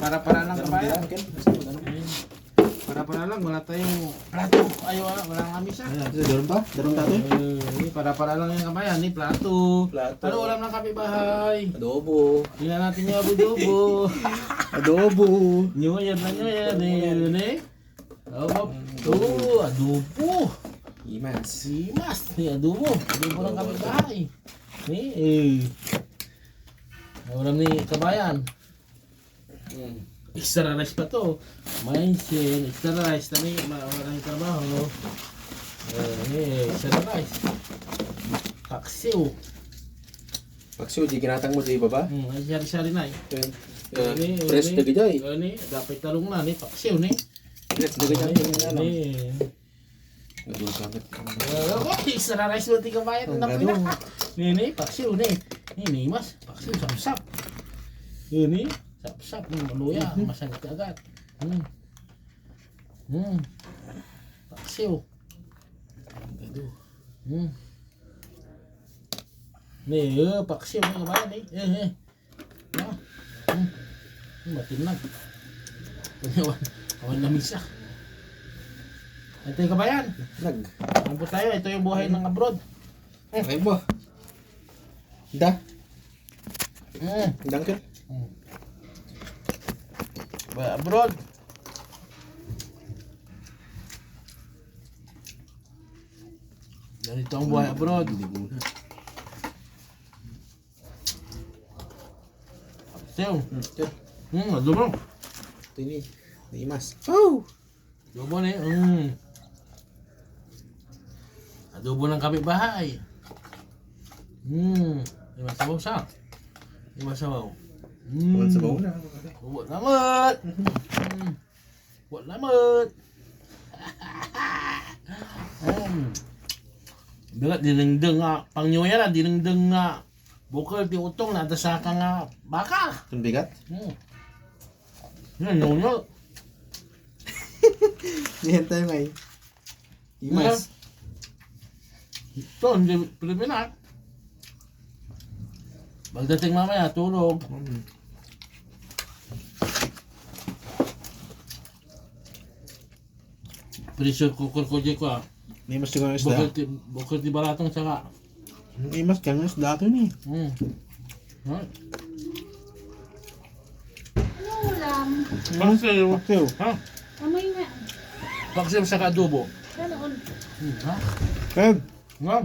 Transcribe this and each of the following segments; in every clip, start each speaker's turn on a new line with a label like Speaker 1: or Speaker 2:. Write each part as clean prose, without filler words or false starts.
Speaker 1: Para-para lang kabayan. Para-para lang, wala tayong plato. Ayaw, walang amisa.
Speaker 2: Daron pa? Daron tato?
Speaker 1: Para-para lang yung kabayan, plato.
Speaker 2: Plato.
Speaker 1: Ano ulam ng kapitbahay?
Speaker 2: Adobo.
Speaker 1: Tingnan natin yung adobo.
Speaker 2: Adobo.
Speaker 1: Nyo yan na nyo yan eh. Adobo.
Speaker 2: Imas.
Speaker 1: Simas, adobo. Adobo ng kapitbahay. Ulam ni kabayan. Extra rice pa to. Mindset, extra rice. Tani, maraming trabaho. Extra rice. Paksiw.
Speaker 2: Paksiw, di kinatang mo di baba?
Speaker 1: Ay, sari-sari na eh.
Speaker 2: Press na gajay.
Speaker 1: Ini, dapat talong na ni paksiw ni.
Speaker 2: Press na gajay.
Speaker 1: Ini.
Speaker 2: Adobo kamat.
Speaker 1: Extra rice mo ti kabayan na pina. Ini, paksiw ni. Ini mas, paksiw sap-sap. Ini, sap-sap ng maluya, masakit agad. Paksiw. Nih, paksiw ng kabayan eh. Matinag. Awan na misa. Ito yung kabayan. Ano po tayo? Ito yung buhay ng abroad.
Speaker 2: Okay ba? Da? Dangkel?
Speaker 1: Buhay abroad. Ganito ang buhay abroad. Siyo. Adobo.
Speaker 2: Ito ini. Imas. Oh!
Speaker 1: Adobo ni. Adobo ng kapitbahay. Imasabaw siya. Imasabaw.
Speaker 2: Bukan sabaw na.
Speaker 1: Buat lamat. Buat lamat. Bigat dinengdeng nga pangyoya na dinengdeng nga bukal ti utong na dasaka nga baka.
Speaker 2: Ang bigat?
Speaker 1: Yan nyonyo.
Speaker 2: Yan tayo may. Imas.
Speaker 1: Ito hindi Pilipinas. Pagdating mamaya tulog. Pressure cooker ko dyan ko ah.
Speaker 2: Imas juga isda.
Speaker 1: Bukal ti baratong saka.
Speaker 2: Imas kang isda to ni.
Speaker 3: Ano ulam?
Speaker 1: Paksiw.
Speaker 2: Paksiw.
Speaker 1: Ha?
Speaker 3: Amoy nga.
Speaker 1: Paksiw saka adobo.
Speaker 3: Ganoon.
Speaker 1: Ha?
Speaker 2: Kag.
Speaker 1: Nga.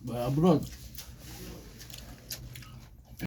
Speaker 1: By abroad.